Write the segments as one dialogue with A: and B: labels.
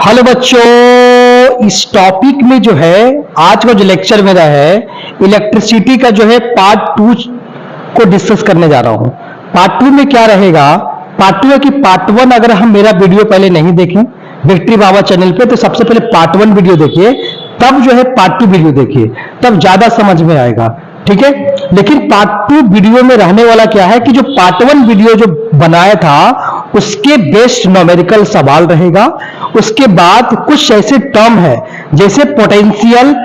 A: Hello बच्चों, इस topic में जो है आज का जो लेक्चर मेरा है इलेक्ट्रिसिटी का जो है पार्ट 2 को डिस्कस करने जा रहा हूं। पार्ट 2 में क्या रहेगा? पार्ट 2 है कि पार्ट 1 अगर हम मेरा वीडियो पहले नहीं देखें विक्ट्री बाबा चैनल पे तो सबसे पहले पार्ट 1 वीडियो देखिए, तब जो है पार्ट 2 वीडियो देखिए, तब ज्यादा समझ में आएगा। ठीक है, लेकिन पार्ट 2 वीडियो में रहने वाला क्या है कि जो पार्ट 1 वीडियो जो बनाया था उसके बेस्ड न्यूमेरिकल सवाल रहेगा। उसके बाद कुछ ऐसे टर्म है जैसे पोटेंशियल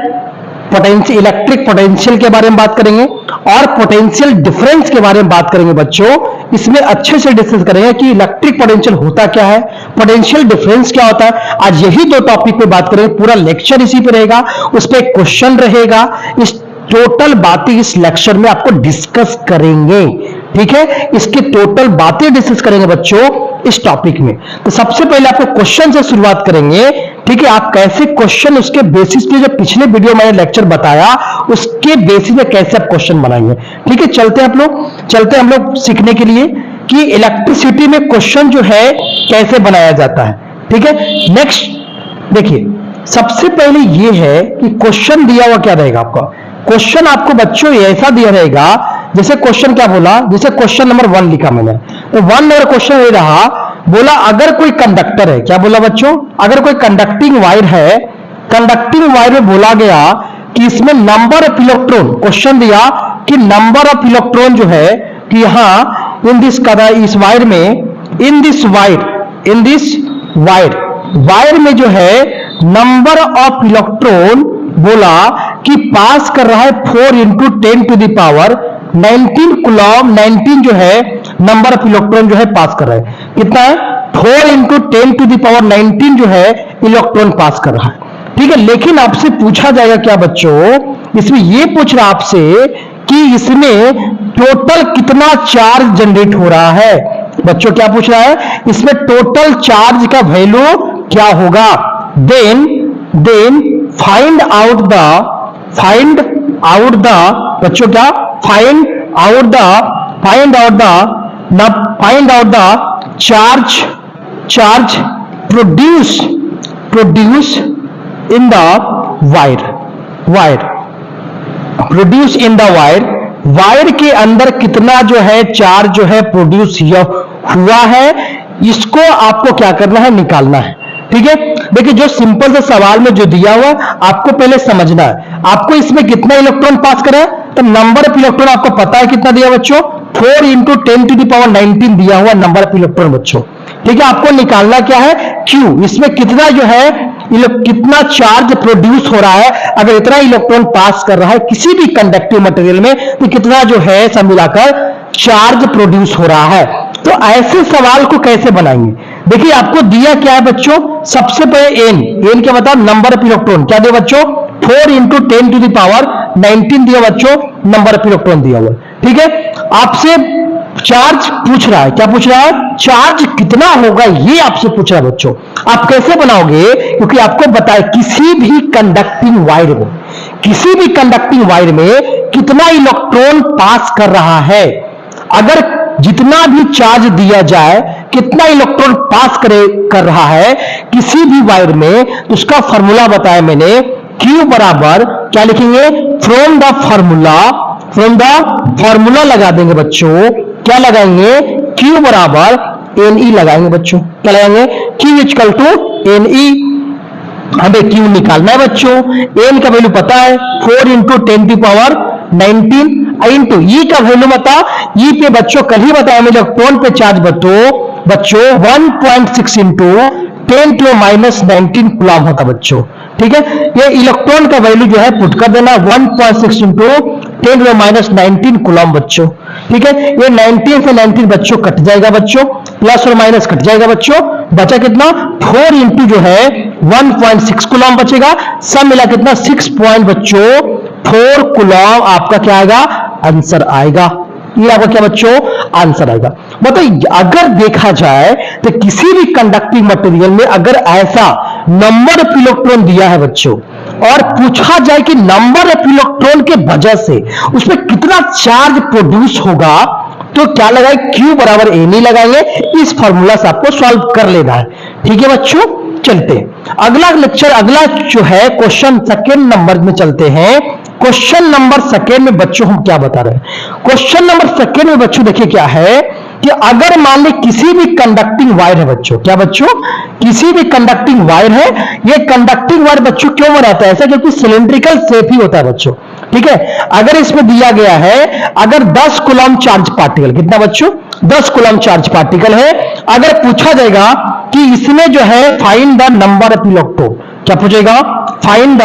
A: इलेक्ट्रिक पोटेंशियल के बारे में बात करेंगे और पोटेंशियल डिफरेंस के बारे में बात करेंगे। बच्चों इसमें अच्छे से डिस्कस करेंगे कि इलेक्ट्रिक पोटेंशियल होता क्या है, पोटेंशियल डिफरेंस क्या होता है। आज यही दो टॉपिक पे बात करेंगे, पूरा लेक्चर इसी पे रहेगा, उस पर एक क्वेश्चन रहेगा। इस टोटल बातें इस लेक्चर में आपको डिस्कस करेंगे। ठीक है, इसकी टोटल बातें डिस्कस करेंगे बच्चों इस टॉपिक में। तो सबसे पहले आपको क्वेश्चन से शुरुआत करेंगे। ठीक है, आप कैसे क्वेश्चन उसके बेसिस पे जो पिछले वीडियो मैंने लेक्चर बताया उसके बेसिस पे कैसे आप क्वेश्चन बनाएंगे। ठीक है, चलते हैं हम लोग सीखने के लिए कि इलेक्ट्रिसिटी में क्वेश्चन जो है कैसे बनाया जाता है। ठीक है, नेक्स्ट देखिए, सबसे पहले ये है कि क्वेश्चन दिया हुआ क्या रहेगा आपका। क्वेश्चन आपको बच्चों ऐसा दिया रहेगा, जैसे क्वेश्चन क्या बोला, जैसे क्वेश्चन नंबर 1 लिखा मैंने, तो 1 नंबर क्वेश्चन ये रहा, बोला अगर कोई कंडक्टर है, क्या बोला बच्चों, अगर कोई कंडक्टिंग वायर है, कंडक्टिंग वायर में बोला गया कि इसमें नंबर ऑफ इलेक्ट्रॉन, क्वेश्चन दिया कि नंबर ऑफ इलेक्ट्रॉन जो है कि यहां इन दिस इस वायर में इन दिस वायर में जो है नंबर ऑफ इलेक्ट्रॉन बोला कि पास कर रहा है 4 into 10 to the power 19 coulomb. 19 जो है नंबर ऑफ इलेक्ट्रॉन जो है पास कर रहा है, कितना है 4 इंटू 10 टू द पावर 19 जो है इलेक्ट्रॉन पास कर रहा है। ठीक है, लेकिन आपसे पूछा जाएगा क्या बच्चों, इसमें ये पूछ रहा आपसे कि इसमें टोटल कितना चार्ज जनरेट हो रहा है। बच्चों क्या पूछ रहा है, इसमें टोटल चार्ज का वैल्यू क्या होगा। देन फाइंड आउट द बच्चों क्या find out the charge produce in the wire के अंदर कितना जो है चार्ज जो है प्रोड्यूस हुआ है, इसको आपको क्या करना है, निकालना है। ठीक है, देखिए जो सिंपल से सवाल में जो दिया हुआ आपको पहले समझना है, आपको इसमें कितना इलेक्ट्रॉन पास करा है, तो नंबर ऑफ इलेक्ट्रॉन आपको पता है कितना दिया बच्चों, 4 इंटू 10 टू द पावर 19 दिया हुआ नंबर ऑफ इलेक्ट्रॉन बच्चों। ठीक है, आपको निकालना क्या है, क्यू, इसमें कितना जो है कितना चार्ज प्रोड्यूस हो रहा है। अगर इतना इलेक्ट्रॉन पास कर रहा है किसी भी कंडक्टिव मटेरियल में तो कितना जो है सब मिलाकर चार्ज प्रोड्यूस हो रहा है। तो ऐसे सवाल को कैसे बनाएंगे, देखिए आपको दिया क्या है बच्चों, सबसे पहले एन क्या बता, नंबर ऑफ इलेक्ट्रॉन क्या दिया बच्चों, 4 इंटू 10 टू द पावर 19 दिया बच्चों, नंबर ऑफ इलेक्ट्रॉन दिया हुआ। ठीक है, आपसे चार्ज पूछ रहा है, क्या पूछ रहा है, चार्ज कितना होगा ये आपसे पूछ रहा है बच्चों। आप कैसे बनाओगे, क्योंकि आपको बताए किसी भी कंडक्टिंग वायर में कितना इलेक्ट्रॉन पास कर रहा है। अगर जितना भी चार्ज दिया जाए कितना इलेक्ट्रॉन पास कर रहा है किसी भी वायर में, तो उसका फॉर्मूला बताया मैंने, Q बराबर क्या लिखेंगे, फ्रॉम द फॉर्मूला लगा देंगे बच्चों, क्या लगाएंगे, Q बराबर NE लगाएंगे बच्चों, क्या लगाएंगे, Q इक्वल टू NE। हमें Q निकालना है बच्चों, N का वैल्यू पता है 4 इंटू 10 टू पावर 19 इंटू ई का वैल्यू बता, ई पे बच्चों कल ही बताया मैं, इलेक्ट्रॉन पे चार्ज बच्चों 1.6 इंटू 10 टू माइनस 19 कूलम होता बच्चों। ठीक है, ये इलेक्ट्रॉन का वैल्यू जो है पुट कर देना 1.6 इंटू 10 टू माइनस 19 कूलम बच्चों। ठीक है, ये 19 से 19 बच्चों कट जाएगा बच्चों, प्लस और माइनस कट जाएगा बच्चों, बचा कितना 4 इंटू जो है 1.6 कूलम बचेगा, सब मिला कितना 6.4 कूलम आपका क्या आएगा, आंसर आएगा। ये आपका क्या बच्चों, आंसर आएगा। मतलब अगर देखा जाए तो किसी भी कंडक्टिंग मटेरियल में अगर ऐसा नंबर ऑफ इलेक्ट्रॉन दिया है बच्चों और पूछा जाए कि नंबर ऑफ इलेक्ट्रॉन के वजह से उसमें कितना चार्ज प्रोड्यूस होगा, तो क्या लगाए, Q बराबर NE लगाएंगे। इस फॉर्मूला से आपको सॉल्व कर लेना है। ठीक है बच्चों, चलते हैं अगला लेक्चर, अगला जो है क्वेश्चन सेकेंड नंबर में चलते हैं। क्वेश्चन नंबर सेकेंड में बच्चों हम क्या बता रहे हैं, क्वेश्चन नंबर सेकेंड में बच्चों देखिए क्या है कि अगर मान ली किसी भी कंडक्टिंग वायर है बच्चों, क्या बच्चों, किसी भी कंडक्टिंग वायर है, ये कंडक्टिंग वायर बच्चों क्यों बनाता है ऐसा, क्योंकि सिलिंड्रिकल शेप ही होता है बच्चों, ठीक है। अगर इसमें दिया गया है अगर 10 कूलम चार्ज पार्टिकल, कितना बच्चों, 10 कूलम चार्ज पार्टिकल है, अगर पूछा जाएगा कि इसमें जो है find the number of electron, क्या पूछेगा, find the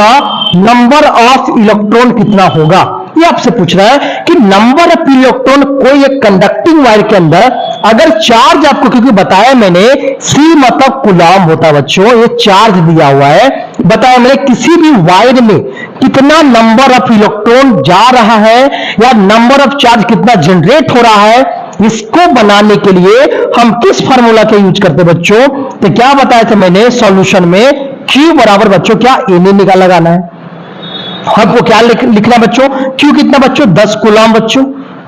A: number of electron कितना होगा, ये आपसे पूछ रहा है कि नंबर ऑफ इलेक्ट्रॉन कोई एक कंडक्टिंग वायर के अंदर अगर चार्ज आपको, क्योंकि बताया मैंने सी मतलब कूलम होता है बच्चों, ये चार्ज दिया हुआ है, बताया मैंने किसी भी वायर में कितना नंबर ऑफ इलेक्ट्रॉन जा रहा है या नंबर ऑफ चार्ज कितना जनरेट हो रहा है, इसको बनाने के लिए हम किस फार्मूला का यूज करते हैं बच्चों, तो क्या बताया था मैंने सॉल्यूशन में, Q बराबर बच्चों क्या एन निकाल लगाना है, हमको क्या लिखना है बच्चों, Q कितना बच्चों, 10 कूलम बच्चों,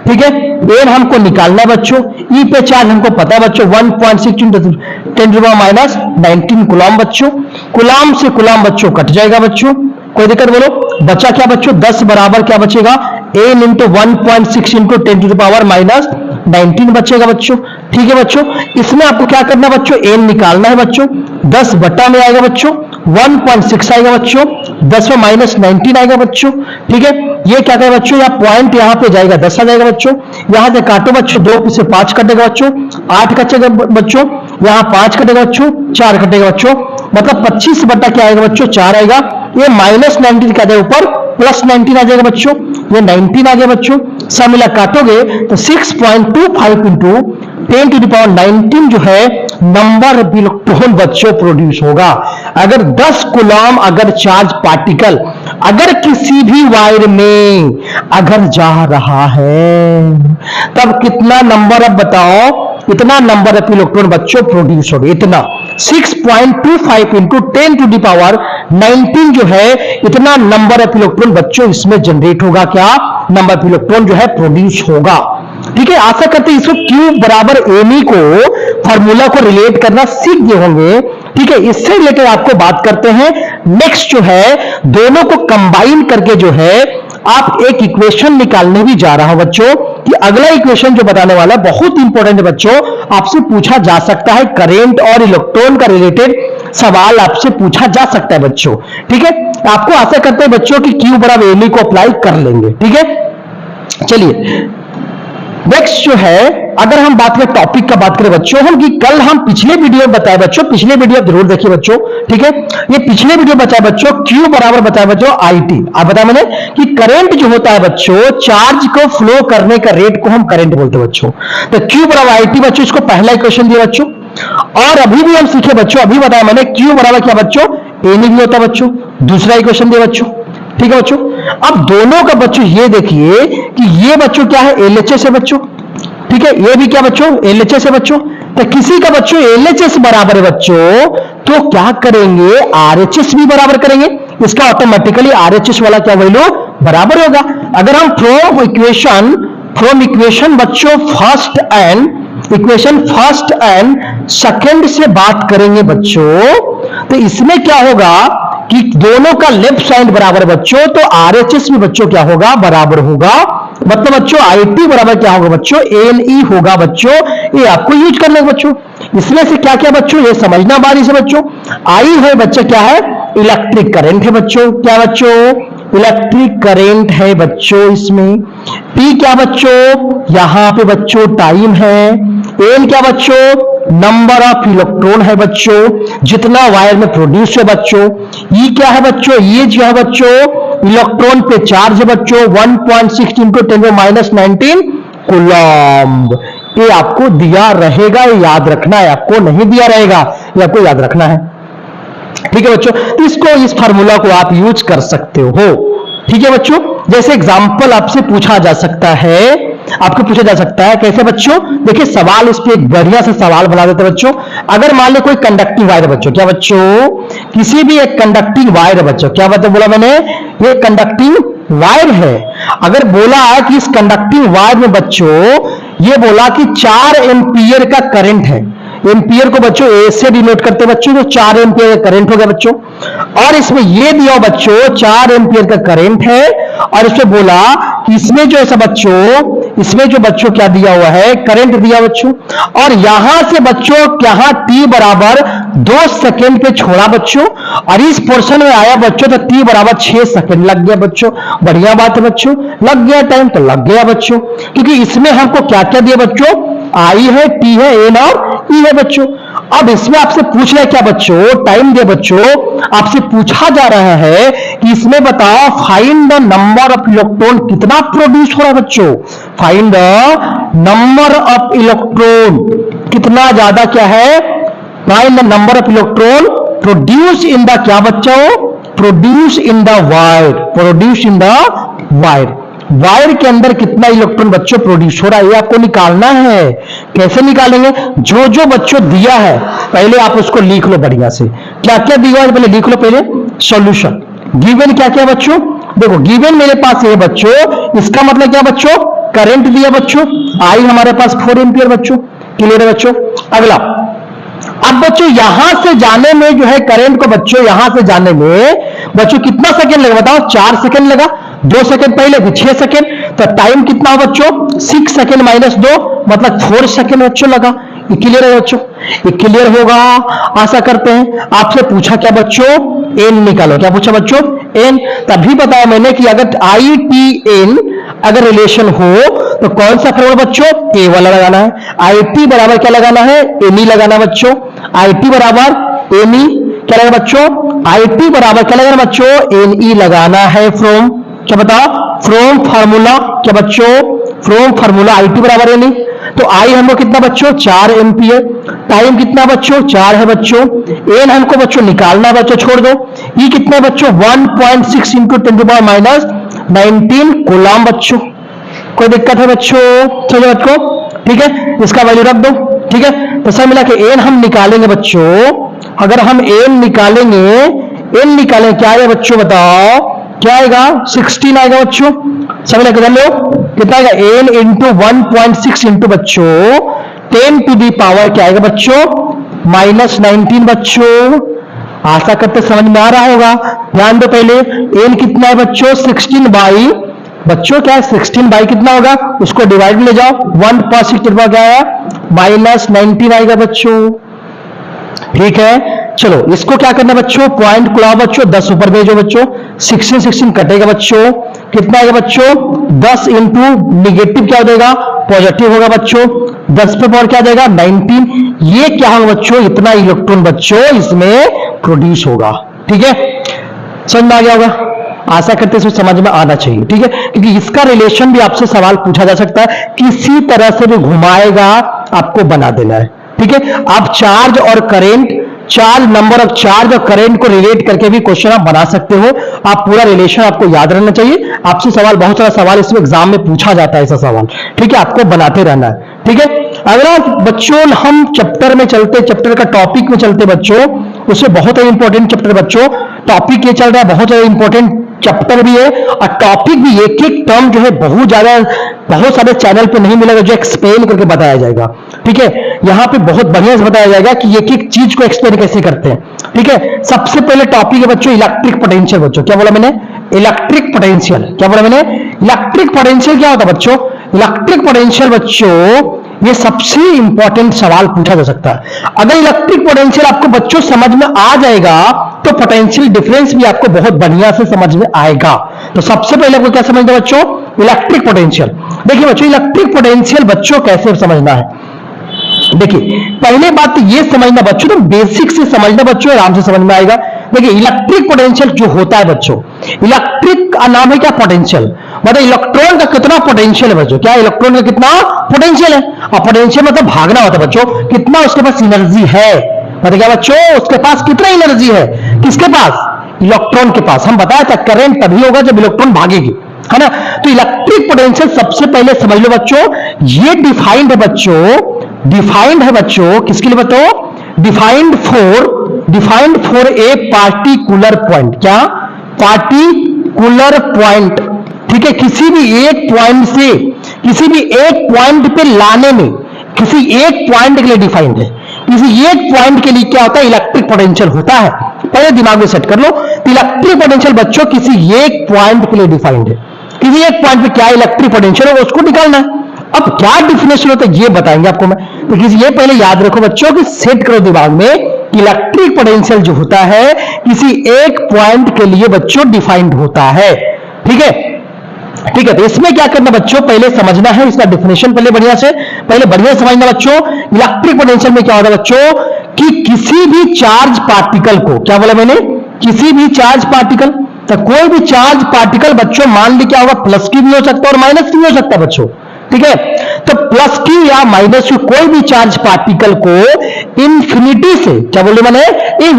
A: ठीक है, एन हमको निकालना है बच्चों, ई पे चार्ज हमको पता है बच्चों 1.6 × 10⁻⁹ कूलम बच्चों, कूलम से कूलम बच्चों कट जाएगा बच्चों, कोई दिक्कत बोलो, बचा क्या बच्चों, 10 बराबर क्या बचेगा, एन इंटू 1.6 × 10⁻⁹ बचेगा बच्चों, ठीक है बच्चों। इसमें आपको क्या करना है बच्चों, एन निकालना है बच्चों, 10 बटा में आएगा बच्चों 1.6 आएगा बच्चों, 10 में -19 आएगा बच्चों, ठीक है। ये क्या करेगा बच्चों, यहाँ पॉइंट यहाँ पे जाएगा 10 आ जाएगा बच्चों, यहां से काटो बच्चों, 2 से 5 कटेगा बच्चों, 8 कटेगा बच्चों, यहाँ 5 कटेगा बच्चों, 4 कटेगा बच्चों, मतलब 25 बटा क्या आएगा बच्चों, 4 आएगा, ये -19 क्या जाएगा ऊपर, +19 आ जाएगा बच्चों, ये 19 आ गया बच्चों, सब मिला काटोगे तो 6.25 इंटू 10⁻19 जो है नंबर ऑफ इलेक्ट्रॉन बच्चों प्रोड्यूस होगा। अगर 10 कूलम अगर चार्ज पार्टिकल अगर किसी भी वायर में अगर जा रहा है तब कितना नंबर ऑफ बताओ, इतना नंबर ऑफ इलेक्ट्रॉन बच्चों प्रोड्यूस होगा, इतना 6.25 इंटू 10⁻19 जो है इतना नंबर ऑफ इलेक्ट्रॉन बच्चों इसमें जनरेट होगा, क्या नंबर ऑफ इलेक्ट्रॉन जो है प्रोड्यूस होगा, ठीक है। आशा करते हैं इसको Q बराबर एमई को फॉर्मूला को रिलेट करना सीख गए होंगे, ठीक है। इससे रिलेटेड आपको बात करते हैं, नेक्स्ट जो है दोनों को कंबाइन करके जो है आप एक इक्वेशन निकालने भी जा रहा हूं बच्चों, कि अगला इक्वेशन जो बताने वाला है बहुत इंपॉर्टेंट है बच्चों, आपसे पूछा जा सकता है, करंट और इलेक्ट्रॉन का रिलेटेड सवाल आपसे पूछा जा सकता है बच्चों, ठीक है। आपको आशा करते हैं बच्चों कि Q बराबर एमई को अप्लाई कर लेंगे, ठीक है। चलिए नेक्स्ट जो है अगर हम बात करें टॉपिक का बात करें बच्चों हम, कि कल हम पिछले वीडियो में बताए बच्चों, पिछले वीडियो जरूर देखिए बच्चों, ठीक है। ये पिछले वीडियो बताया बच्चों Q बराबर बताया बच्चों IT, आप बताया मैंने कि करंट जो होता है बच्चों, चार्ज को फ्लो करने का रेट को हम करंट बोलते हैं बच्चों, तो Q बराबर IT बच्चों, इसको पहला इक्वेशन दिया बच्चों, और अभी भी हम सीखे बच्चों, अभी बताया मैंने Q बराबर क्या बच्चों, एन भी होता है बच्चों, दूसरा इक्वेशन दिया बच्चों, ठीक है बच्चों। अब दोनों का बच्चों ये देखिए कि ये बच्चों क्या है, LHS है बच्चों, ठीक है, ये भी क्या बच्चों, LHS है बच्चों, तो किसी का बच्चों LHS बराबर है बच्चों, तो क्या करेंगे RHS भी बराबर करेंगे, इसका ऑटोमेटिकली RHS वाला क्या वैल्यू बराबर होगा। अगर हम फ्रॉम इक्वेशन बच्चों इक्वेशन फर्स्ट एंड सेकंड से बात करेंगे बच्चों, तो इसमें क्या होगा कि दोनों का लेफ्ट साइड बराबर बच्चों, तो RHS भी बच्चों क्या होगा, बराबर होगा, मतलब बच्चों IT बराबर क्या होगा बच्चों, NE होगा बच्चों, ये आपको यूज करना है बच्चों। इसमें से क्या क्या बच्चों ये समझना बारी से बच्चों, I है बच्चे क्या है, इलेक्ट्रिक करंट है बच्चों, क्या बच्चों, इलेक्ट्रिक करंट है बच्चों, इसमें T क्या बच्चों, यहां पे बच्चों टाइम है, N क्या बच्चों, नंबर ऑफ इलेक्ट्रॉन है बच्चों, जितना वायर में प्रोड्यूस है बच्चों, E क्या है बच्चों, ये जो है बच्चों इलेक्ट्रॉन पे चार्ज है बच्चों 1.6 × 10⁻19 कूलम, ये आपको दिया रहेगा, ये याद रखना है, आपको नहीं दिया रहेगा, ये आपको याद रखना है, ठीक है बच्चों। तो इसको इस फार्मूला को आप यूज कर सकते हो, ठीक है बच्चों। जैसे एग्जांपल आपसे पूछा जा सकता है, आपको पूछा जा सकता है कैसे बच्चों, देखिए सवाल इस पे एक बढ़िया सा सवाल बना देते बच्चों। अगर मान लो कोई कंडक्टिंग वायर है बच्चों, क्या बच्चों, किसी भी एक कंडक्टिंग वायर है बच्चों, क्या बता बोला मैंने, ये कंडक्टिंग वायर है। अगर बोला है कि इस कंडक्टिंग वायर में बच्चों ये बोला कि 4 एम्पियर का करंट है, एम्पियर को बच्चों ए से डिनोट करते हैं बच्चों, जो 4 एम्पियर का करंट हो गया बच्चों। और इसमें ये दिया बच्चों 4 एम्पियर का करंट है, और इसमें बोला कि इसमें जो है बच्चों, इसमें जो बच्चों क्या दिया हुआ है, करंट दिया बच्चों। और यहां से बच्चों यहां t बराबर 2 सेकेंड पे छोड़ा बच्चों, और इस पोर्शन में आया बच्चों तो t बराबर 6 सेकेंड लग गया बच्चों। बढ़िया बात है बच्चों, लग गया टाइम तो लग गया बच्चों, क्योंकि इसमें हमको क्या क्या दिया बच्चों, आई है, टी है, एन और ई है बच्चों। अब इसमें आपसे पूछ रहा है क्या बच्चों, टाइम दे बच्चों, आपसे पूछा जा रहा है कि इसमें बताओ find the number of electron, कितना प्रोड्यूस हो रहा है बच्चों, find the number of electron, कितना ज्यादा क्या है, find the number of electron produce in the क्या बच्चों, produce in the wire, produce in the wire. Wire के अंदर कितना इलेक्ट्रॉन बच्चों प्रोड्यूस हो रहा है, ये आपको निकालना है। कैसे निकालेंगे, जो जो बच्चों दिया है पहले आप उसको लिख लो बढ़िया से, क्या क्या दिया है पहले लिख लो, पहले सॉल्यूशन। गिवन क्या क्या बच्चों, देखो गिवन मेरे पास ये बच्चों, इसका मतलब क्या बच्चों, करंट दिया बच्चों, आई हमारे पास 4 एम्पियर बच्चों, क्लियर है बच्चों। अगला, अब बच्चों यहां से जाने में जो है करंट को बच्चों, यहां से जाने में बच्चों कितना सेकंड लगा बताओ, 4 सेकंड लगा, 2 सेकंड पहले फिर 6 सेकंड, तो टाइम कितना हो बच्चों, 6 सेकंड माइनस 2 मतलब 4 सेकंड बच्चों लगा। ये क्लियर है बच्चों, ये क्लियर होगा, आशा करते हैं। आपसे पूछा क्या बच्चों, एन निकालो, क्या पूछा बच्चों, एन। तभी बताया मैंने कि अगर आई टी एन अगर रिलेशन हो तो कौन सा फॉर्मूला बच्चों, ए वाला लगाना है। आई टी बराबर क्या लगाना है, एन ई लगाना बच्चों, आई टी बराबर एन ई क्या लगाना बच्चों, आई टी बराबर क्या लगाना बच्चों, एन ई लगाना है फ्रॉम क्या बताओ, फ्रॉम फार्मूला क्या बच्चों, फ्रॉम फार्मूला आई टी बराबर एन ई। तो आई हमको कितना बच्चों, 4 एम्पियर, टाइम कितना बच्चों, 4 है बच्चों, एन हमको बच्चों निकालना बच्चों, छोड़ दो, ई कितना बच्चों 1.6 इंटू 10⁻⁻19 कूलम बच्चों। कोई दिक्कत है बच्चों, चलो बच्चों ठीक है, इसका वैल्यू रख दो, ठीक है। तो सब मिला के एन हम निकालेंगे बच्चों, अगर हम एन निकालेंगे, एन निकालेंगे क्या आएगा बच्चों बताओ, क्या आएगा 16 आएगा बच्चों। सब मिला के जान लो कितना आएगा, एन इंटू 1.6 इंटू बच्चों 10 टू दी पावर क्या आएगा बच्चों, -19 बच्चों। आशा करते समझ में आ रहा होगा। ध्यान दो पहले, एन कितना है बच्चों, 16 बाई बच्चों क्या है, 16 बाई कितना होगा, उसको डिवाइड में ले जाओ, 1.6 क्या आया, -19 आएगा बच्चों, ठीक है। चलो इसको क्या करना बच्चों, पॉइंट को लाओ बच्चों, 10 ऊपर भेजो बच्चों, 16 कटेगा बच्चों, कितना आएगा बच्चों, 10 इंटू निगेटिव क्या हो जाएगा, पॉजिटिव होगा बच्चों, 10 पे पावर क्या आ जाएगा 19। ये क्या होगा बच्चों, इतना इलेक्ट्रॉन बच्चों इसमें प्रोड्यूस होगा, ठीक है। समझ में आ गया होगा, आशा करते हैं समझ में आना चाहिए, ठीक है। क्योंकि इसका रिलेशन भी आपसे सवाल पूछा जा सकता है, किसी तरह से भी घुमाएगा आपको बना देना है, ठीक है। आप चार्ज और current, charge number of charge और करंट को रिलेट करके भी क्वेश्चन आप बना सकते हो। आप पूरा रिलेशन आपको याद रहना चाहिए। आपसे सवाल, बहुत सारा सवाल इसमें एग्जाम में पूछा जाता है ऐसा सवाल, ठीक है, आपको बनाते रहना है, ठीक है। अगला बच्चों हम चैप्टर में चलते, चैप्टर का टॉपिक में चलते बच्चों, उससे बहुत ही इंपॉर्टेंट चैप्टर बच्चों, टॉपिक ये चल रहा है, बहुत ज्यादा इंपॉर्टेंट चैप्टर भी है और टॉपिक भी, एक एक टर्म जो है बहुत ज्यादा, बहुत सारे चैनल पे नहीं मिलेगा जो एक्सप्लेन करके बताया जाएगा, ठीक है। यहाँ पे बहुत बढ़िया से बताया जाएगा कि एक एक चीज को एक्सप्लेन कैसे करते हैं, ठीक है। सबसे पहले टॉपिक है बच्चों इलेक्ट्रिक पोटेंशियल बच्चों, क्या बोला मैंने, इलेक्ट्रिक पोटेंशियल, क्या बोला मैंने, इलेक्ट्रिक पोटेंशियल क्या होता है बच्चों, इलेक्ट्रिक पोटेंशियल बच्चों ये सबसे इंपॉर्टेंट सवाल पूछा जा सकता है। अगर इलेक्ट्रिक पोटेंशियल आपको बच्चों समझ में आ जाएगा तो पोटेंशियल डिफरेंस भी आपको बहुत बढ़िया से समझ में आएगा। तो सबसे पहले आपको क्या समझना है बच्चों, इलेक्ट्रिक पोटेंशियल। देखिए बच्चों इलेक्ट्रिक पोटेंशियल बच्चों कैसे समझना है, देखिए पहले बात तो ये समझना बच्चों, तो बेसिक से समझना बच्चों, आराम से समझ में आएगा। देखिए इलेक्ट्रिक पोटेंशियल जो होता है बच्चों, इलेक्ट्रिक का नाम है क्या, पोटेंशियल, मतलब इलेक्ट्रॉन का कितना पोटेंशियल है बच्चों, क्या इलेक्ट्रॉन का कितना पोटेंशियल है। और पोटेंशियल मतलब भागना होता है बच्चों, कितना उसके पास एनर्जी है, मतलब क्या बच्चों उसके पास कितना एनर्जी है, किसके पास, इलेक्ट्रॉन के पास। हम बताया था करंट तभी होगा जब इलेक्ट्रॉन भागेगी, है ना। तो इलेक्ट्रिक पोटेंशियल सबसे पहले समझ लो बच्चों, ये डिफाइंड है बच्चों, डिफाइंड है बच्चों किसके लिए बताओ, defined for a particular point, क्या, पार्टिकुलर पॉइंट, ठीक है। किसी भी एक पॉइंट से किसी भी एक पॉइंट पे लाने में, किसी एक पॉइंट के लिए डिफाइंड है, किसी एक पॉइंट के लिए क्या होता है, इलेक्ट्रिक पोटेंशियल होता है। पहले दिमाग में सेट कर लो, इलेक्ट्रिक पोटेंशियल बच्चों किसी एक पॉइंट के लिए डिफाइंड है। किसी एक पॉइंट पे क्या इलेक्ट्रिक पोटेंशियल है उसको निकालना है। अब क्या डिफिनेशन होता है ये बताएंगे आपको मैं, तो किसी ये पहले याद रखो बच्चों कि सेट करो दिमाग में, इलेक्ट्रिक पोटेंशियल जो होता है किसी एक पॉइंट के लिए बच्चों डिफाइंड होता है। ठीक है, ठीक है। तो इसमें क्या करना बच्चों, पहले समझना है इसका डिफिनेशन, पहले बढ़िया समझना बच्चों। इलेक्ट्रिक पोटेंशियल में क्या होता है बच्चों कि किसी भी चार्ज पार्टिकल को, क्या बोला मैंने, किसी भी चार्ज पार्टिकल, तो कोई भी चार्ज पार्टिकल बच्चों मान ली क्या होगा, प्लस की भी हो सकता है और माइनस की भी हो सकता है बच्चों। ठीक है, तो प्लस की या माइनस की कोई भी चार्ज पार्टिकल को इंफिनिटी से, क्या बोले मैंने,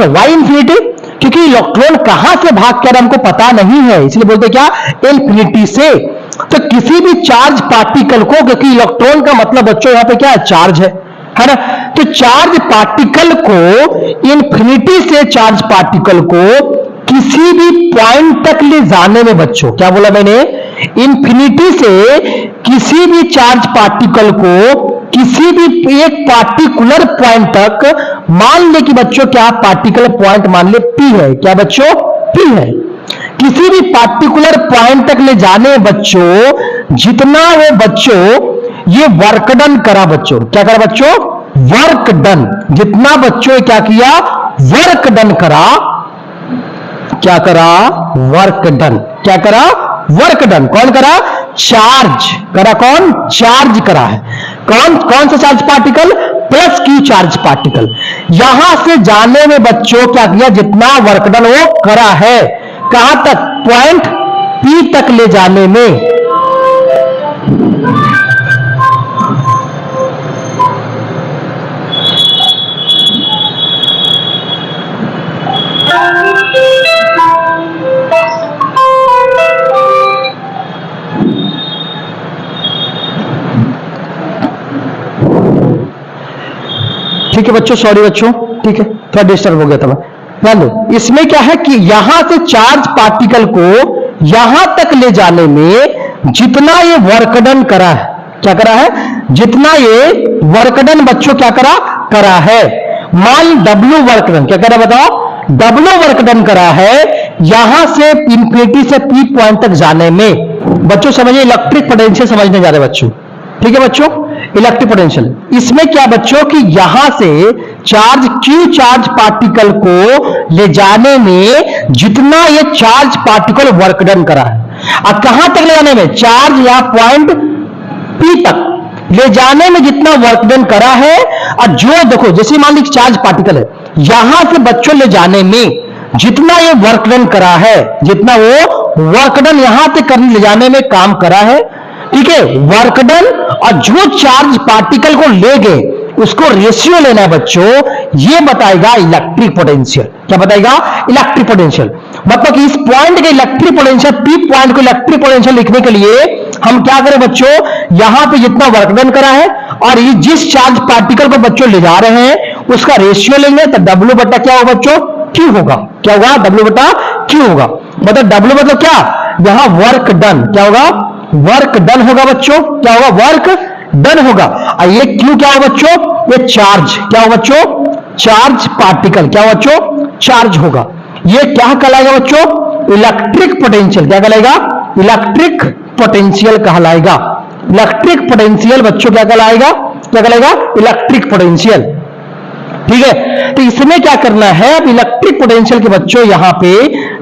A: वाई इंफिनिटी, क्योंकि इलेक्ट्रॉन कहां से भाग कर हमको पता नहीं है, इसलिए बोलते क्या, इंफिनिटी से। तो किसी भी चार्ज पार्टिकल को, क्योंकि इलेक्ट्रॉन का मतलब बच्चों यहां पे क्या है, चार्ज है ना, तो चार्ज पार्टिकल को इंफिनिटी से चार्ज पार्टिकल को किसी भी पॉइंट तक ले जाने में बच्चों, क्या बोला मैंने, इंफिनिटी से किसी भी चार्ज पार्टिकल को किसी भी एक पार्टिकुलर पॉइंट तक, मान ले कि बच्चों क्या पार्टिकुलर पॉइंट मान ले P है, क्या बच्चों, P है, किसी भी पार्टिकुलर पॉइंट तक ले जाने बच्चों जितना वो बच्चों ये वर्क डन करा बच्चों, क्या करा बच्चों, वर्क डन, जितना बच्चों क्या किया, वर्क डन करा, क्या करा, वर्क डन, क्या करा, वर्क डन, कौन करा, चार्ज करा, कौन, चार्ज करा है, कौन सा charge particle, plus Q charge particle, यहां से जाने में बच्चों क्या किया, जितना वर्क डन वो करा है, कहां तक, पॉइंट P तक ले जाने में। ठीक है बच्चों, सॉरी बच्चों, ठीक है थोड़ा डिस्टर्ब हो गया था मैं। मान लो इसमें क्या है कि यहां से चार्ज पार्टिकल को यहां तक ले जाने में जितना ये वर्क डन करा है, क्या करा है, जितना ये वर्क डन बच्चों क्या करा है, मान W वर्क डन, क्या करा बताओ, W वर्क डन करा है यहां से इंफिनिटी से P पॉइंट तक जाने में। बच्चों समझिए, इलेक्ट्रिक पोटेंशियल समझने जा रहे बच्चों, ठीक है बच्चों, इलेक्ट्रिक पोटेंशियल। इसमें क्या बच्चों कि यहां से चार्ज Q चार्ज पार्टिकल को ले जाने में जितना ये चार्ज पार्टिकल वर्क डन करा है, अब कहां तक ले जाने में, चार्ज या पॉइंट P तक ले जाने में जितना वर्क डन करा है, और जो देखो जैसे मान लीजिए चार्ज पार्टिकल है, यहां से बच्चों ले जाने में जितना ये वर्क डन करा है, जितना वो वर्क डन यहां से करने ले जाने में काम करा है, ठीक है, वर्क डन, और जो चार्ज पार्टिकल को ले गए उसको रेशियो लेना है बच्चों, ये बताएगा इलेक्ट्रिक पोटेंशियल। क्या बताएगा, इलेक्ट्रिक पोटेंशियल। मतलब कि इस पॉइंट के इलेक्ट्रिक पोटेंशियल, P पॉइंट को इलेक्ट्रिक पोटेंशियल लिखने के लिए हम क्या करें बच्चों, यहां पे जितना वर्क डन करा है और ये जिस चार्ज पार्टिकल को बच्चों ले जा रहे हैं उसका रेशियो लेंगे, तो W बटा क्या होगा बच्चों, Q होगा। क्या होगा, W बटा Q होगा। मतलब W मतलब क्या, यहां वर्क डन, क्या होगा, वर्क डन होगा बच्चों, क्या होगा, वर्क डन होगा। और ये Q क्या होगा बच्चों, ये चार्ज, क्या होगा बच्चों, चार्ज पार्टिकल, क्या होगा बच्चों, चार्ज होगा। ये क्या कहलाएगा बच्चों, इलेक्ट्रिक पोटेंशियल। क्या कहलाएगा, इलेक्ट्रिक पोटेंशियल कहलाएगा। इलेक्ट्रिक पोटेंशियल बच्चों क्या कहलाएगा, क्या कहलाएगा, इलेक्ट्रिक पोटेंशियल। ठीक है, तो इसमें क्या करना है, अब इलेक्ट्रिक पोटेंशियल के बच्चों यहां पे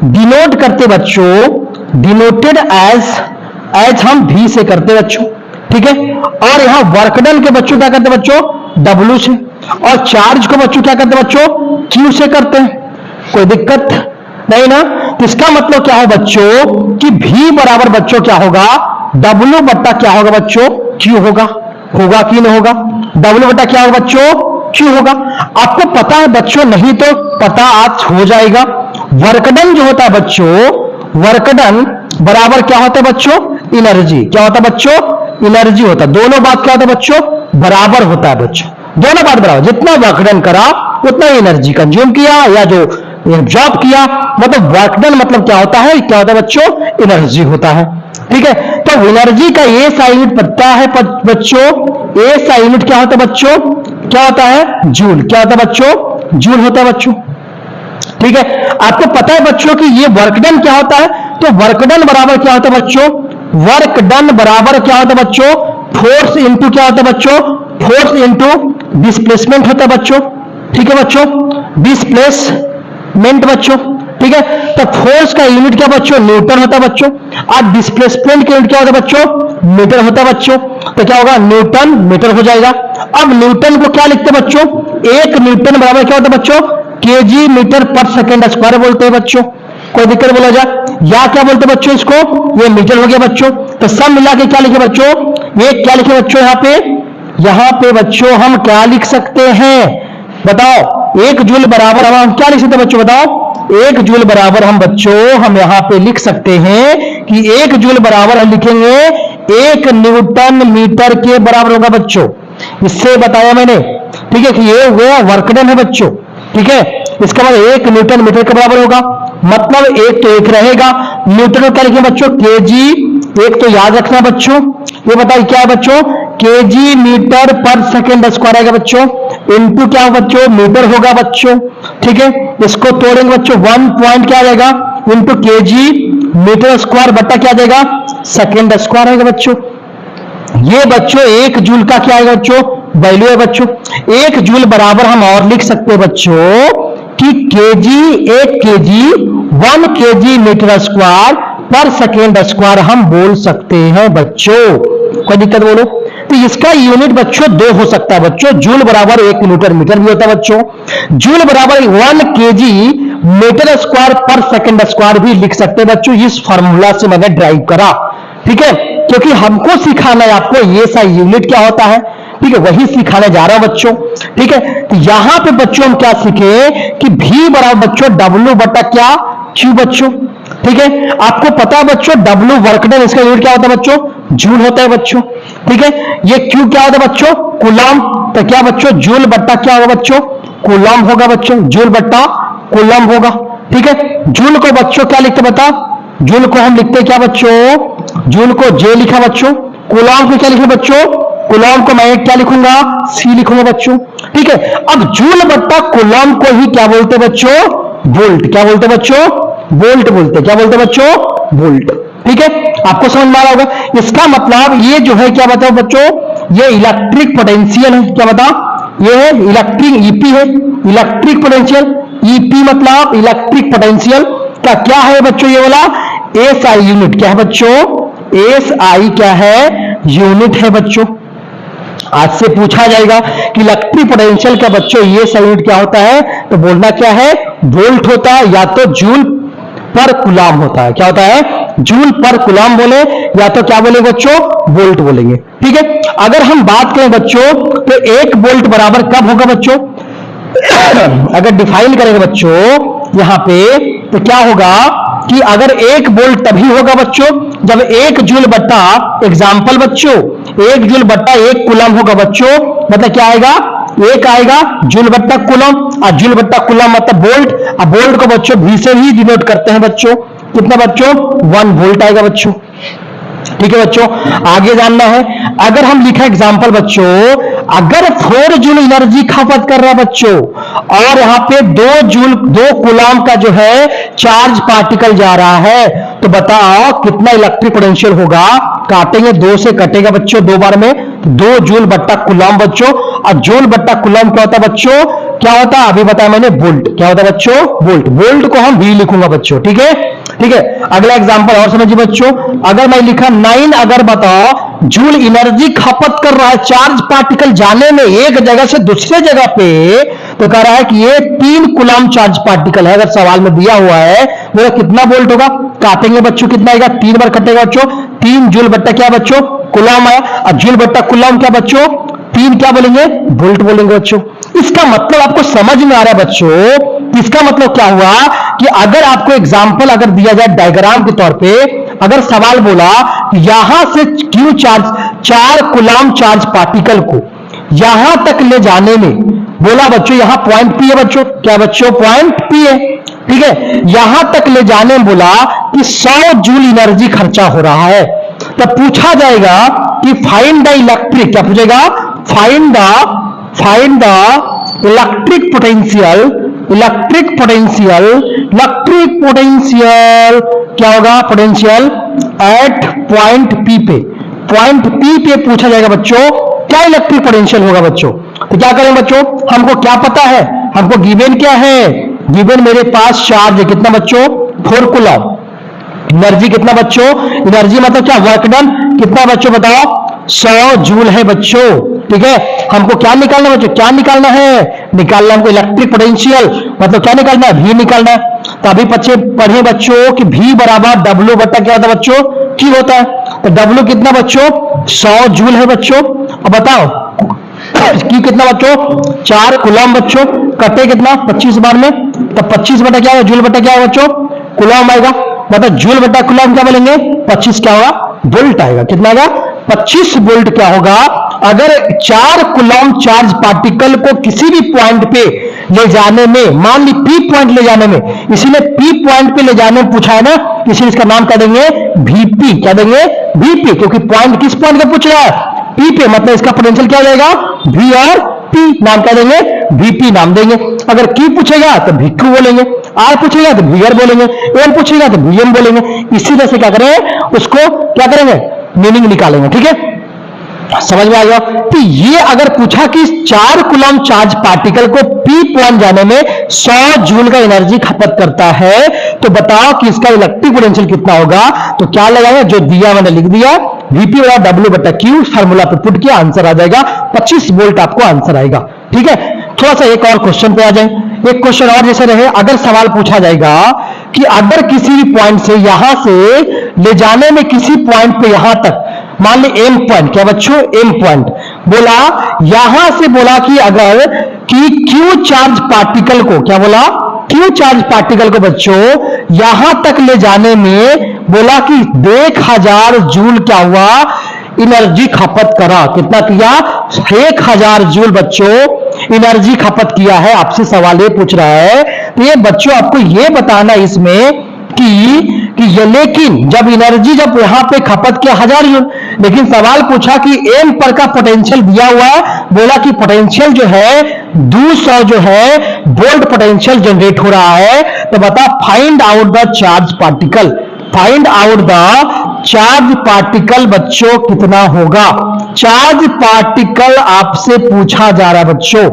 A: डिनोट करते बच्चों, डिनोटेड एज हम V से करते बच्चों, ठीक है, और यहां वर्क डन के बच्चों क्या करते बच्चों, W से, और चार्ज को बच्चों क्या करते बच्चों, Q से करते हैं। कोई दिक्कत नहीं ना। तो इसका मतलब क्या है बच्चों कि V बराबर बच्चों क्या होगा, W बट्टा क्या होगा बच्चों, Q होगा। होगा कि नहीं होगा, W बट्टा क्या होगा बच्चों, Q होगा। आपको पता है बच्चों, नहीं तो पता आज हो जाएगा। वर्कडन जो होता है बच्चों, वर्कडन बराबर क्या होता है बच्चों, एनर्जी। क्या होता है बच्चों, एनर्जी होता है। दोनों बात क्या होता है बच्चों, बराबर होता है बच्चों, दोनों बात बराबर। जितना वर्कडन करा उतना एनर्जी कंज्यूम किया या जो जॉब किया, मतलब वर्कडन मतलब क्या होता है, क्या होता है बच्चों, एनर्जी होता है। ठीक है, तो एनर्जी का ए सा यूनिट पता है बच्चों, ए सा यूनिट क्या होता है बच्चों, क्या होता है? जूल। क्या होता है बच्चों? जूल होता है बच्चों। ठीक है, आपको पता है बच्चों कि ये वर्क डन क्या होता है? तो वर्क डन बराबर क्या होता है बच्चों? वर्क डन बराबर क्या होता है बच्चों? फोर्स इंटू क्या होता है बच्चों? फोर्स इंटू डिस्प्लेसमेंट होता है बच्चों। ठीक है बच्चों, डिस्प्लेसमेंट बच्चों। ठीक है, तो फोर्स का यूनिट क्या बच्चों? न्यूटन होता है बच्चों। और डिस्प्लेसमेंट का यूनिट क्या होता है बच्चों? मीटर होता है बच्चों। तो क्या होगा? न्यूटन मीटर हो जाएगा। अब न्यूटन को क्या लिखते हैं बच्चों? एक न्यूटन बराबर क्या होता है बच्चों? केजी मीटर पर सेकेंड स्क्वायर बोलते हैं बच्चों। कोई दिक्कत बोला जाए या क्या बोलते हैं बच्चों इसको? ये मीटर हो गया बच्चों। तो सब मिला के क्या लिखे बच्चों? ये क्या लिखे बच्चों? यहां पे बच्चों हम क्या लिख सकते हैं बताओ? एक जूल बराबर हम क्या लिख सकते हैं बच्चों? बताओ। एक जूल बराबर हम बच्चों हम यहां पे लिख सकते हैं कि एक जूल बराबर हम लिखेंगे एक न्यूटन मीटर के बराबर होगा बच्चों। इससे बताया मैंने, ठीक है, कि ये हुआ वर्क डन है बच्चों। ठीक है, इसका मतलब एक न्यूटन मीटर के बराबर होगा। मतलब एक तो एक रहेगा, न्यूटन को क्या लिखेंगे बच्चों? केजी। एक तो याद रखना बच्चों, ये बताइए क्या है बच्चों? केजी मीटर पर सेकेंड स्क्वायर आएगा बच्चों। इनटू क्या बच्चों? मीटर होगा बच्चों। ठीक है, इसको तोड़ेंगे बच्चों, 1 पॉइंट क्या आ जाएगा? इंटू केजी मीटर स्क्वायर बट्टा क्या आ जाएगा? सेकेंड स्क्वायर आएगा बच्चों। ये बच्चों एक जूल का क्या आएगा बच्चों? वैल्यू है बच्चों। एक जूल बराबर हम और लिख सकते हैं बच्चों कि केजी, एक केजी 1 केजी मीटर स्क्वायर पर सेकेंड स्क्वायर हम बोल सकते हैं बच्चों। कोई दिक्कत बोलो? तो इसका यूनिट बच्चों दो हो सकता है बच्चों। जूल बराबर 1 न्यूटन मीटर भी होता है बच्चों। जूल बराबर 1 केजी मीटर स्क्वायर पर सेकेंड स्क्वायर भी लिख सकते हैं बच्चों। इस फार्मूला से मैंने ड्राइव करा। ठीक है, क्योंकि हमको सिखाना है आपको ये सा यूनिट क्या होता है। ठीक है, वही सिखाने जा रहा हूं बच्चों। ठीक है, तो यहां पे बच्चों हम क्या सीखे कि V बराबर बच्चों W बटा क्या? Q बच्चों। ठीक है, आपको पता है बच्चों W वर्क डन, इसका यूनिट क्या होता है बच्चों? जूल होता है बच्चों। ठीक है, ये Q क्या होता है बच्चों? कूलम। तो क्या बच्चों? जूल बट्टा क्या होगा बच्चों? कूलम होगा बच्चों। जूल बट्टा कूलम होगा। ठीक है, जूल को बच्चों क्या लिखते बता? जूल को हम लिखते क्या बच्चों? जूल को J लिखा बच्चों। कूलम को क्या लिखे बच्चों? कूलम को मैं क्या लिखूंगा? C लिखूंगा बच्चों। ठीक है, अब जूल बट्टा कूलम को ही क्या बोलते बच्चों? वोल्ट। क्या बोलते बच्चों? वोल्ट बोलते। क्या बोलते बच्चों? वोल्ट। ठीक है, आपको समझ में आ रहा होगा। इसका मतलब ये जो है क्या बताओ बच्चों? ये इलेक्ट्रिक पोटेंशियल है। क्या बता? ये है इलेक्ट्रिक ईपी है, इलेक्ट्रिक पोटेंशियल। ईपी मतलब इलेक्ट्रिक पोटेंशियल का क्या है बच्चों? ये वाला एसआई यूनिट। क्या है बच्चों? एसआई क्या है? यूनिट है बच्चों। आज से पूछा जाएगा कि इलेक्ट्रिक पोटेंशियल का बच्चों ये यूनिट क्या होता है? तो बोलना क्या है? वोल्ट होता है, या तो जूल पर कूलम होता है। क्या होता है? जूल पर कूलम बोले, या तो क्या बोले बच्चों? वोल्ट बोलेंगे। ठीक है, अगर हम बात करें बच्चों तो 1 वोल्ट बराबर कब होगा बच्चों? अगर डिफाइन करेंगे बच्चों यहां पे तो क्या होगा कि अगर 1 वोल्ट तभी होगा बच्चों जब 1 जूल बट्टा, एग्जाम्पल बच्चों, 1 जूल बट्टा 1 कूलम होगा बच्चों। मतलब क्या आएगा? 1 आएगा जूल बट्टा कूलम, और जूल बट्टा कूलम मतलब वोल्ट। अब वोल्ट को बच्चों V से ही डिनोट करते हैं बच्चों। कितना बच्चों? 1 वोल्ट आएगा बच्चों। ठीक है बच्चों, आगे जानना है। अगर हम लिखा एग्जाम्पल बच्चों, अगर 4 जूल एनर्जी खपत कर रहा है बच्चों और यहाँ पे 2 कूलम का जो है चार्ज पार्टिकल जा रहा है, तो बताओ कितना इलेक्ट्रिक पोटेंशियल होगा? काटेंगे, 2 से कटेगा बच्चों 2 बार में, 2 जूल बट्टा कूलम बच्चों। और जूल बट्टा कूलम क्या होता है बच्चों? क्या होता है? अभी बताया मैंने, वोल्ट। क्या होता है बच्चों? वोल्ट। वोल्ट को हम V लिखूंगा बच्चों। ठीक है, ठीक है। अगला एग्जांपल और समझिए बच्चों, अगर मैं लिखा 9, अगर बताओ जूल एनर्जी खपत कर रहा है चार्ज पार्टिकल जाने में एक जगह से दूसरे जगह पे, तो कह रहा है कि ये 3 कूलम चार्ज पार्टिकल है। अगर सवाल में दिया हुआ है वो कितना वोल्ट होगा? काटेंगे बच्चों, कितना आएगा? 3 बार कटेगा बच्चों। 3 जूल बट्टा क्या बच्चों? कूलम आया। और जूल बट्टा कूलम क्या बच्चों? 3 क्या बोलेंगे? वोल्ट बोलेंगे बच्चों। इसका मतलब आपको समझ में आ रहा है बच्चों? इसका मतलब क्या हुआ कि अगर आपको एग्जांपल अगर दिया जाए डायग्राम के तौर पे, अगर सवाल बोला यहां से Q charge 4 coulomb charge particle को यहां तक ले जाने में, बोला बच्चों यहां पॉइंट P है बच्चों। क्या बच्चों? पॉइंट P है। ठीक है, यहां तक ले जाने में बोला कि 100 जूल एनर्जी खर्चा हो रहा है। तब पूछा जाएगा कि फाइंड द इलेक्ट्रिक, क्या पूछेगा? Find the find the electric potential, electric potential, electric potential क्या होगा, पोटेंशियल एट पॉइंट पी पे, पॉइंट पी पे पूछा जाएगा बच्चों क्या इलेक्ट्रिक पोटेंशियल होगा बच्चों। तो क्या करें बच्चों, हमको क्या पता है, हमको गिवन क्या है, गिवन मेरे पास चार्ज है कितना बच्चों 4 कूलम, एनर्जी कितना बच्चों, एनर्जी मतलब क्या वर्क डन कितना बच्चों बताओ 100 जूल है बच्चों। ठीक है, हमको क्या निकालना है बच्चों, क्या निकालना है, निकालना हमको इलेक्ट्रिक पोटेंशियल, मतलब क्या निकालना है, भी निकालना है। तो अभी बच्चे पढ़े बच्चों कि भी बराबर डब्ल्यू बट्टा क्या होता है बच्चों, क्यू होता है। तो डब्ल्यू कितना बच्चों 100 जूल है बच्चों। अब बताओ क्यू कितना बच्चों 4 कूलम बच्चों, कटे कितना 25 बार में, तो 25 बटा क्या है जूल बटा क्या है बच्चों कूलम आएगा, मतलब जूल बटा कूलम क्या बोलेंगे 25 क्या होगा वोल्ट आएगा, कितना आएगा 25 वोल्ट क्या होगा। अगर 4 कूलम चार्ज पार्टिकल को किसी भी पॉइंट पे ले जाने में, मान ली पी पॉइंट ले जाने में, इसीलिए पी पॉइंट पे ले जाने में पूछा है ना, इसीलिए इसका नाम क्या देंगे वीपी, क्या देंगे वीपी, क्योंकि पॉइंट किस पॉइंट का पूछ रहा है पी पे, मतलब इसका पोटेंशियल क्या हो जाएगा वी और पी, नाम क्या देंगे वीपी नाम देंगे। अगर क्यू पूछेगा तो वीक्यू बोलेंगे, आर पूछेगा तो वीआर बोलेंगे, एम पूछेगा तो वीएम बोलेंगे। इसी तरह से क्या करें उसको क्या करेंगे मीनिंग निकालेंगे। ठीक है, समझ में आ गया। तो ये अगर पूछा कि 4 कूलम चार्ज पार्टिकल को पी पॉइंट जाने में 100 जूल का एनर्जी खपत करता है, तो बताओ कि इसका इलेक्ट्रिक पोटेंशियल कितना होगा। तो क्या लगाएंगे, जो दिया मैंने लिख दिया वीपी बराबर डब्ल्यू बटा क्यू, फार्मूला पे पुट किया आंसर आ जाएगा 25 वोल्ट आपको आंसर आएगा। ठीक है, थोड़ा सा एक और क्वेश्चन पे आ जाए, एक क्वेश्चन और जैसे रहे, अगर सवाल पूछा जाएगा कि अगर किसी भी पॉइंट से यहां से ले जाने में किसी पॉइंट पे यहां तक, मान ली एम पॉइंट, क्या बच्चों एम पॉइंट बोला, यहां से बोला कि अगर कि क्यू चार्ज पार्टिकल को, क्या बोला क्यू चार्ज पार्टिकल को बच्चों यहां तक ले जाने में बोला कि 1000 जूल क्या हुआ एनर्जी खपत करा, कितना किया 1000 जूल बच्चों एनर्जी खपत किया है। आपसे सवाल ये पूछ रहा है, तो ये बच्चों आपको ये बताना इसमें कि ये, लेकिन जब एनर्जी जब यहां पे खपत किया 1000 जूल, लेकिन सवाल पूछा कि एम पर का पोटेंशियल दिया हुआ है, बोला कि पोटेंशियल जो है 200 जो है वोल्ट पोटेंशियल जनरेट हो रहा है। तो बता find out the charge particle, find out the charge particle बच्चों कितना होगा, चार्ज पार्टिकल आपसे पूछा जा रहा है बच्चों।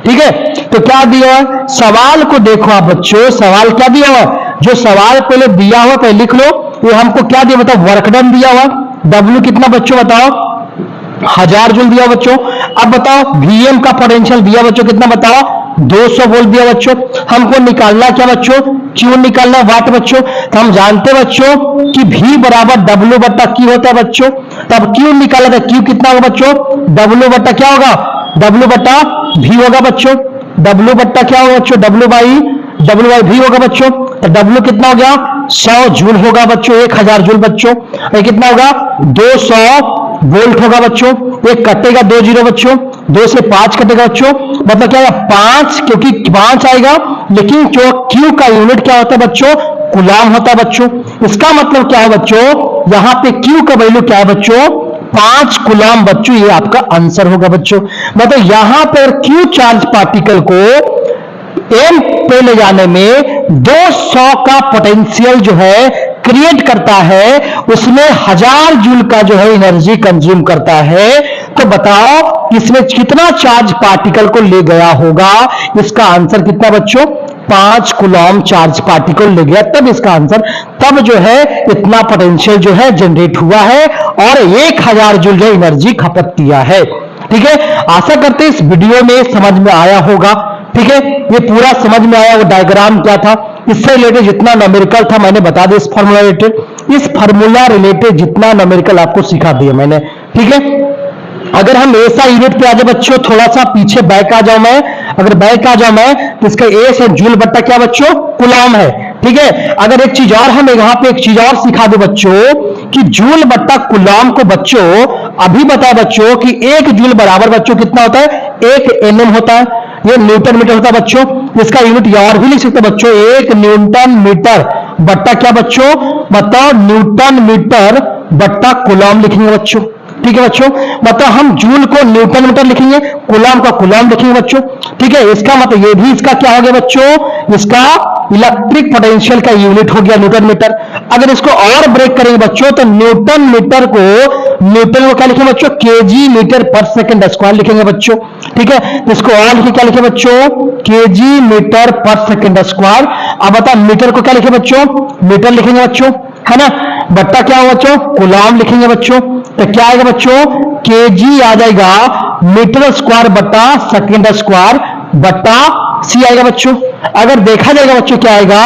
A: ठीक है, तो क्या दिया है सवाल को देखो आप बच्चों, सवाल क्या दिया हुआ, जो सवाल पहले दिया हुआ पहले लिख लो, ये हमको क्या दिया बताओ वर्क डन दिया हुआ, डब्ल्यू कितना बच्चों बताओ 1000 जूल दिया बच्चों। अब बताओ वीएम का पोटेंशियल दिया बच्चों कितना बताओ 200 वोल्ट दिया बच्चों। हमको निकालना क्या बच्चों क्यू निकालना वाट बच्चों। तो हम जानते बच्चों कि V बराबर डब्ल्यू बट्टा क्यू होता है बच्चों। तब क्यू निकाला था, क्यू कितना होगा बच्चों डब्ल्यू बट्टा क्या होगा डब्ल्यू बट्टा V होगा बच्चों। डब्ल्यू बट्टा क्या होगा बच्चों डब्ल्यू बाई V होगा बच्चों। तो डब्ल्यू कितना हो गया 100 जूल होगा बच्चों, 1000 जूल बच्चों। ये कितना होगा 200 वोल्ट होगा बच्चों। एक कटेगा 2 जीरो बच्चों, 2 से 5 कटेगा बच्चों, मतलब क्या है 5, क्योंकि 5 आएगा, लेकिन जो क्यू का यूनिट क्या होता है बच्चों कूलम होता है बच्चों। इसका मतलब क्या है बच्चों, यहां पे क्यू का वैल्यू क्या है बच्चों 5 कूलम बच्चों। ये आपका आंसर होगा बच्चों। मतलब यहां पर क्यू चार्ज पार्टिकल को एम पे ले जाने में 200 का पोटेंशियल जो है क्रिएट करता है, उसमें 1000 जूल का जो है एनर्जी कंज्यूम करता है। तो बताओ इसमें कितना चार्ज पार्टिकल को ले गया होगा। इसका आंसर कितना बच्चों 5 कूलम चार्ज पार्टिकल ले गया, तब इसका आंसर, तब जो है इतना पोटेंशियल जो है जनरेट हुआ है और 1000 जूल जो एनर्जी खपत किया है। ठीक है, आशा करते हैं इस वीडियो में समझ में आया होगा। ठीक है, ये पूरा समझ में आया, वो डायग्राम क्या था, इससे रिलेटेड जितना न्यूमेरिकल था मैंने बता दिया, इस फार्मूला रिलेटेड, इस फार्मूला रिलेटेड जितना न्यूमेरिकल आपको सिखा दिया मैंने। ठीक है, अगर हम ऐसा यूनिट पे आ जाए बच्चों, थोड़ा सा पीछे बैक आ जाऊं मैं, अगर बैक आ जाऊं मैं तो इसका ए से जूल बट्टा क्या बच्चों कूलम है। ठीक है, अगर एक चीज और हम यहाँ पे एक चीज और सिखा दो बच्चों कि जूल बट्टा कूलम को बच्चों अभी बताया बच्चों कि 1 जूल बराबर बच्चों कितना होता है 1 एनएम होता है, ये न्यूटन मीटर होता है बच्चों। इसका यूनिट और भी लिख सकते बच्चों 1 न्यूटन मीटर बट्टा क्या बच्चों बताओ न्यूटन मीटर बट्टा कूलम लिखेंगे बच्चों। ठीक है बच्चों, मतलब हम जूल को न्यूटन मीटर लिखेंगे, कूलम का कूलम लिखेंगे बच्चों। ठीक है, इसका मतलब ये भी इसका क्या हो गया बच्चों, इसका इलेक्ट्रिक पोटेंशियल का यूनिट हो गया न्यूटन मीटर। अगर इसको और ब्रेक करेंगे बच्चों तो न्यूटन को क्या लिखेंगे बच्चों, केजी मीटर पर सेकंड स्क्वायर लिखेंगे बच्चों। ठीक है, तो इसको और लिखे क्या लिखे बच्चों, केजी मीटर पर सेकंड स्क्वायर। अब बता मीटर को क्या लिखे बच्चों, मीटर लिखेंगे बच्चों, है ना, बट्टा क्या हो बच्चों, कूलम लिखेंगे बच्चों। तो क्या आएगा बच्चों, केजी आ जाएगा मीटर स्क्वायर बट्टा सेकंड स्क्वायर बट्टा सी आएगा बच्चों। अगर देखा जाएगा बच्चों क्या आएगा,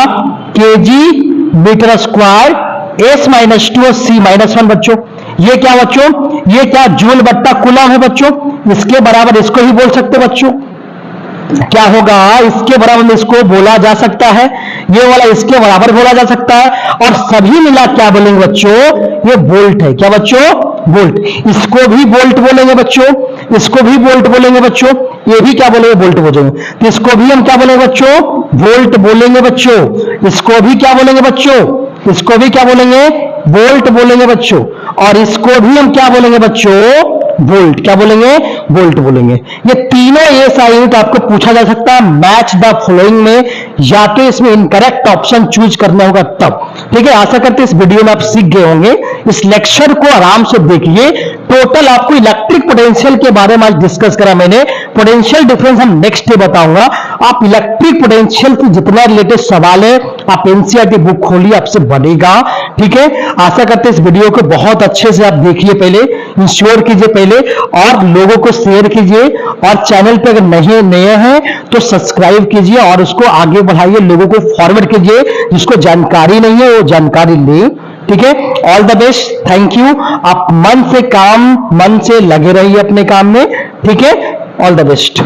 A: KG metre square S minus two और सी माइनस वन बच्चों। ये क्या बच्चों, ये क्या जूल बट्टा कूलम है बच्चों, इसके बराबर इसको ही बोल सकते बच्चों। क्या होगा, इसके बराबर में इसको बोला जा सकता है, ये वाला इसके बराबर बोला जा सकता है, और सभी मिला क्या बोलेंगे बच्चों, ये वोल्ट है। क्या बच्चों, वोल्ट। इसको भी वोल्ट बोलेंगे बच्चों, इसको भी वोल्ट बोलेंगे बच्चों, ये भी क्या बोलेंगे, वोल्ट बोलेंगे। तो इसको भी हम क्या बोलेंगे बच्चों, वोल्ट बोलेंगे बच्चों। इसको भी क्या बोलेंगे बच्चों, इसको भी क्या बोलेंगे, वोल्ट बोलेंगे बच्चों। और इसको भी हम क्या बोलेंगे बच्चों, वोल्ट। क्या बोलेंगे, वोल्ट बोलेंगे। ये तीनों एसआई यूनिट आपको पूछा जा सकता है मैच द फॉलोइंग में, या तो इसमें इनकरेक्ट ऑप्शन चूज करना होगा तब। ठीक है, आशा करते हैं इस वीडियो में आप सीख गए होंगे। इस लेक्चर को आराम से देखिए। टोटल आपको इलेक्ट्रिक पोटेंशियल के बारे में आज डिस्कस करा मैंने। पोटेंशियल डिफरेंस हम नेक्स्ट डे बताऊंगा। आप इलेक्ट्रिक पोटेंशियल से जितना रिलेटेड सवाल है आप एनसीईआरटी बुक खोलिए, आपसे बनेगा। ठीक है, आशा करते हैं इस वीडियो को बहुत अच्छे से आप देखिए, पहले इंश्योर कीजिए पहले, और लोगों को शेयर कीजिए, और चैनल पे अगर नहीं नए हैं तो सब्सक्राइब कीजिए और उसको आगे बढ़ाइए, लोगों को फॉरवर्ड कीजिए, जिसको जानकारी नहीं है वो जानकारी ले। ठीक है, all the best, thank you. आप मन से लगे रहिए अपने काम में। ठीक है, ऑल द बेस्ट।